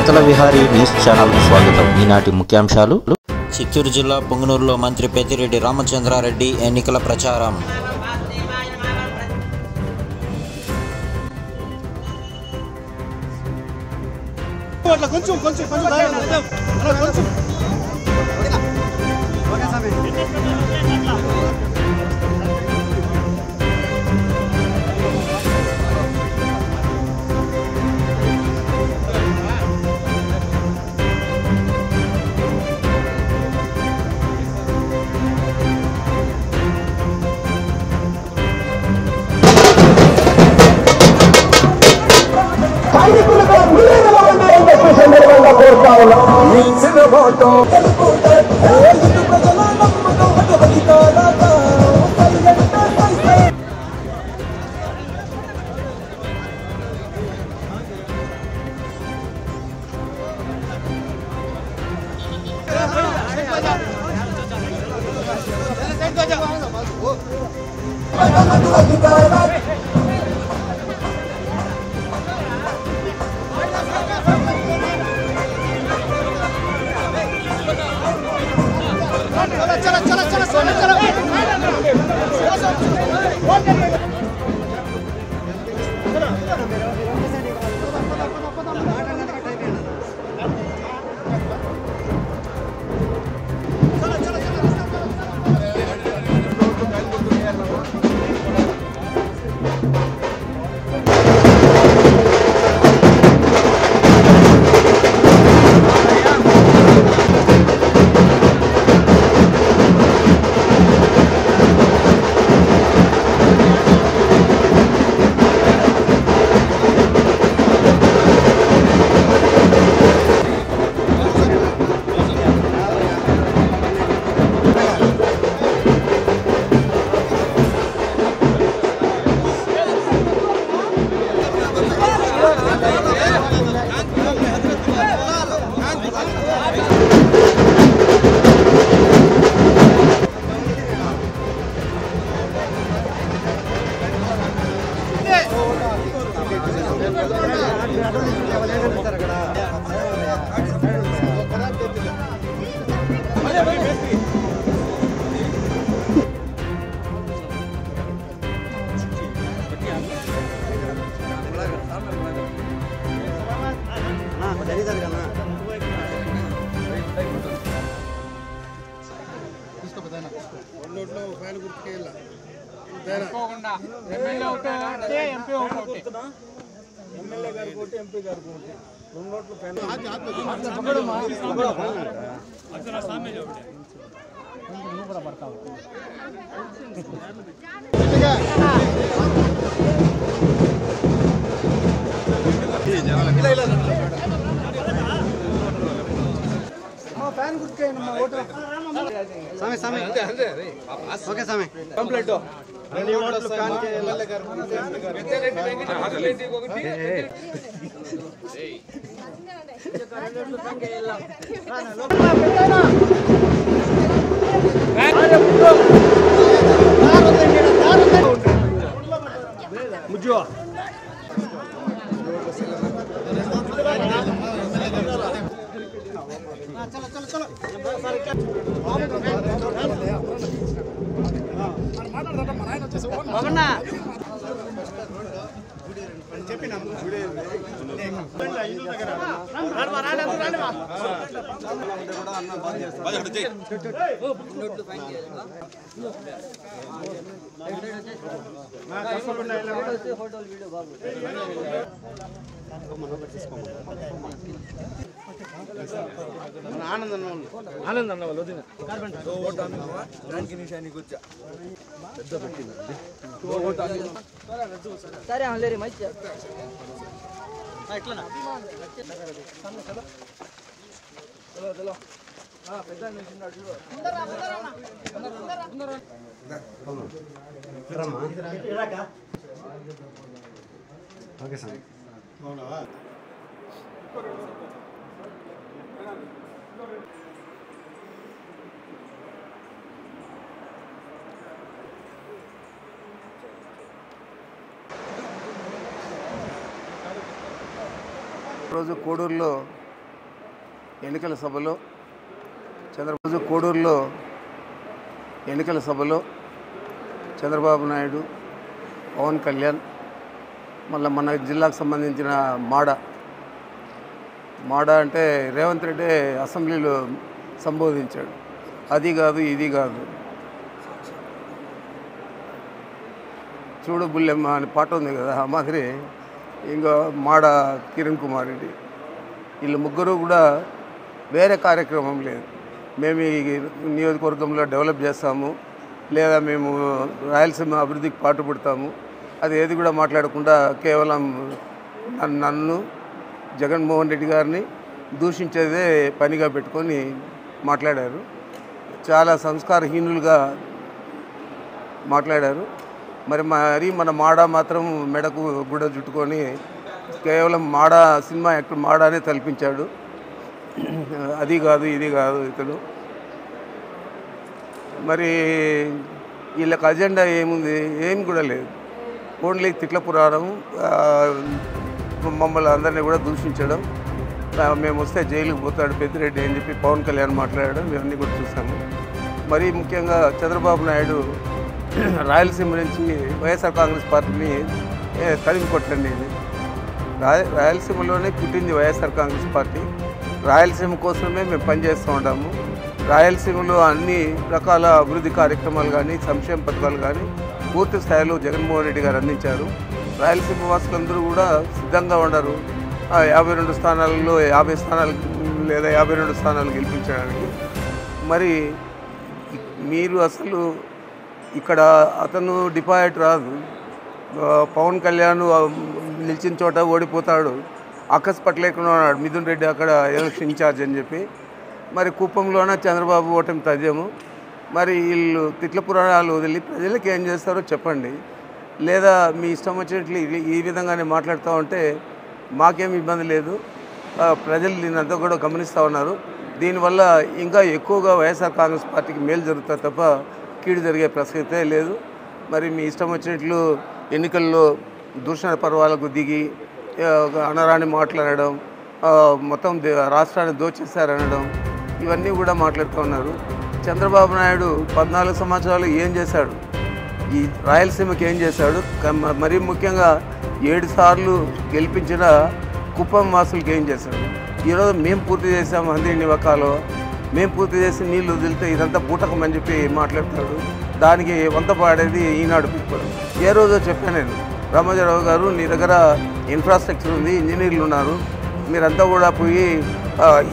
అచల Vihari news ఛానల్కు స్వాగతం. ఈనాటి ముఖ్యాంశాలు. చిత్తూరు జిల్లా పొంగనూరులో మంత్రి పెద్దిరెడ్డి రామచంద్రారెడ్డి ఎన్నికల ప్రచారం. రోజు కోడూరులో ఎన్నికల సభలో చంద్రబాబు కోడూరులో ఎన్నికల సభలో చంద్రబాబు నాయుడు, పవన్ కళ్యాణ్, మళ్ళీ మన జిల్లాకు సంబంధించిన మాడ అంటే రేవంత్ రెడ్డి అసెంబ్లీలో సంబోధించాడు. అది కాదు ఇది కాదు, చూడు బుల్లెమ్మ అని పాట ఉంది కదా, ఆ మాదిరి ఇంకా మాడ కిరణ్ కుమార్ రెడ్డి వీళ్ళు ముగ్గురు కూడా వేరే కార్యక్రమం లేదు. మేము ఈ నియోజకవర్గంలో డెవలప్ చేస్తాము, లేదా మేము రాయలసీమ అభివృద్ధికి పాటుపడతాము, అది ఏది కూడా మాట్లాడకుండా కేవలం నన్ను, జగన్మోహన్ రెడ్డి గారిని దూషించేదే పనిగా పెట్టుకొని మాట్లాడారు. చాలా సంస్కారహీనులుగా మాట్లాడారు. మరి మన మాడ మాత్రం మెడకు గుడ్డ చుట్టుకొని కేవలం సినిమా యాక్టర్ మాడానే తలపించాడు. అది కాదు ఇది కాదు ఇతడు. మరి వీళ్ళకి అజెండా ఏముంది? ఏం కూడా లేదు. ఓన్లీ తిట్ల పురాణం, మమ్మల్ని అందరినీ కూడా దూషించడం, మేము వస్తే జైలుకి పోతాడు పెద్దిరెడ్డి అని చెప్పి పవన్ కళ్యాణ్ మాట్లాడడం, ఇవన్నీ కూడా చూసాము. మరీ ముఖ్యంగా చంద్రబాబు నాయుడు రాయలసీమ నుంచి వైఎస్ఆర్ కాంగ్రెస్ పార్టీని తరిమి కొట్టండి. ఇది రాయలసీమలోనే పుట్టింది వైఎస్ఆర్ కాంగ్రెస్ పార్టీ. రాయలసీమ కోసమే మేము పనిచేస్తూ ఉంటాము. రాయలసీమలో అన్ని రకాల అభివృద్ధి కార్యక్రమాలు కానీ, సంక్షేమ పథకాలు కానీ పూర్తి స్థాయిలో జగన్మోహన్ రెడ్డి గారు అందించారు. రాయలసీమ వాసులందరూ కూడా సిద్ధంగా ఉన్నారు 52 స్థానాలలో 50 స్థానాలు లేదా 52 స్థానాలు గెలిపించడానికి. మరి మీరు అసలు ఇక్కడ అతను డిపాజిట్ రాదు. పవన్ కళ్యాణ్ నిలిచిన చోట ఓడిపోతాడు. అక్కస్ పట్టలేకుండా ఉన్నాడు మిథున్ రెడ్డి అక్కడ ఎలక్షన్ ఇన్ఛార్జ్ అని చెప్పి. మరి కుప్పంలోనే చంద్రబాబు ఓటమి తథ్యము. మరి వీళ్ళు తిట్ల పురాణాలు వదిలి ప్రజలకు ఏం చేస్తారో చెప్పండి. లేదా మీ ఇష్టం వచ్చినట్లు ఈ విధంగానే మాట్లాడుతూ ఉంటే మాకేం ఇబ్బంది లేదు. ప్రజలు దీనంతా కూడా గమనిస్తూ ఉన్నారు. దీనివల్ల ఇంకా ఎక్కువగా వైఎస్ఆర్ కాంగ్రెస్ పార్టీకి మేలు జరుగుతుంది తప్ప కీడు జరిగే ప్రసక్తే లేదు. మరి మీ ఇష్టం వచ్చినట్లు ఎన్నికల్లో దూషణ పర్వాలకు దిగి అనరాని మాట్లాడడం, మొత్తం రాష్ట్రాన్ని దోచేశారనడం, ఇవన్నీ కూడా మాట్లాడుతూ ఉన్నారు. చంద్రబాబు నాయుడు 14 సంవత్సరాలు ఏం చేశాడు? ఈ రాయలసీమకి ఏం చేశాడు? మరీ ముఖ్యంగా 7 సార్లు గెలిపించిన కుప్పం వాసులకి ఏం చేశాడు? ఈరోజు మేము పూర్తి చేసాము అందరినీ వకాలో, మేము పూర్తి చేసి నీళ్ళు వదిలితే ఇదంతా బూటకం అని చెప్పి మాట్లాడతాడు. దానికి వంత పాడేది ఈనాడు పేపర్. ఏ రోజో చెప్పాను నేను, రామోజీరావు గారు నీ దగ్గర ఇన్ఫ్రాస్ట్రక్చర్ ఉంది, ఇంజనీర్లు ఉన్నారు, మీరంతా కూడా పోయి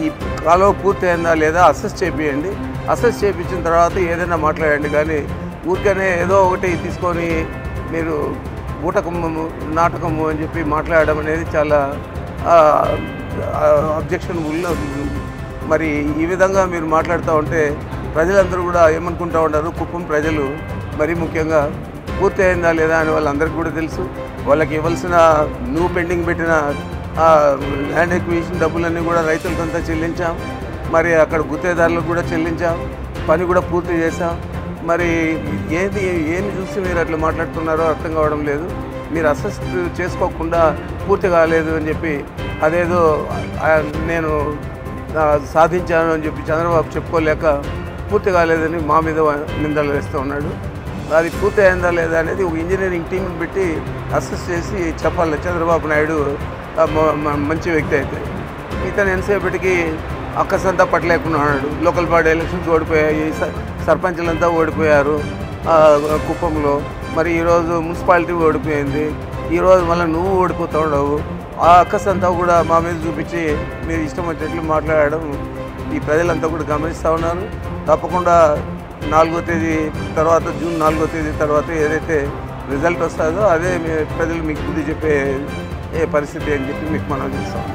ఈ కాలువ పూర్తి అయిందా లేదా అసెస్ చేపియండి. అసెస్ చేయించిన తర్వాత ఏదైనా మాట్లాడండి. కానీ ఊరికనే ఏదో ఒకటి తీసుకొని మీరు బూటకము నాటకము అని చెప్పి మాట్లాడడం అనేది చాలా అబ్జెక్షనబుల్. మరి ఈ విధంగా మీరు మాట్లాడుతూ ఉంటే ప్రజలందరూ కూడా ఏమనుకుంటూ ఉంటారు? కుప్పం ప్రజలు మరీ ముఖ్యంగా పూర్తి అయిందా లేదా అని వాళ్ళందరికీ కూడా తెలుసు. వాళ్ళకి ఇవ్వాల్సిన నువ్వు పెండింగ్ పెట్టిన ల్యాండ్ ఎక్విజిషన్ డబ్బులన్నీ కూడా రైతులకంతా చెల్లించాం. మరి అక్కడ గుత్తేదారులకు కూడా చెల్లించాం. పని కూడా పూర్తి చేశాం. మరి ఏమి చూసి మీరు అట్లా మాట్లాడుతున్నారో అర్థం కావడం లేదు. మీరు అసెస్ చేసుకోకుండా పూర్తి కాలేదు అని చెప్పి అదేదో నేను సాధించాను అని చెప్పి చంద్రబాబు చెప్పుకోలేక పూర్తి కాలేదని మా మీద నిందలు వేస్తూ ఉన్నాడు. అది పూర్తి అయిందా లేదా అనేది ఒక ఇంజనీరింగ్ టీంని పెట్టి అసెస్ చేసి చెప్పాలి. చంద్రబాబు నాయుడు మంచి వ్యక్తి అయితే ఇతను ఎంతసేపటికి అక్కసంతా పట్టలేకుండా ఉన్నాడు. లోకల్ బాడీ ఎలక్షన్స్ ఓడిపోయాయి, సర్పంచులంతా ఓడిపోయారు కుప్పంలో. మరి ఈరోజు మున్సిపాలిటీ ఓడిపోయింది. ఈరోజు మళ్ళీ నువ్వు ఓడిపోతూ ఉండవు. ఆ అక్కసంతా కూడా మా మీద చూపించి మీరు ఇష్టం వచ్చినట్లు మాట్లాడడం ఈ ప్రజలంతా కూడా గమనిస్తూ ఉన్నారు. తప్పకుండా 4వ తేదీ తర్వాత, జూన్ 4వ తేదీ తర్వాత ఏదైతే రిజల్ట్ వస్తుందో అదే ప్రజలు మీకు బుద్ధి చెప్పే పరిస్థితి అని చెప్పి మీకు మనం చేస్తాం.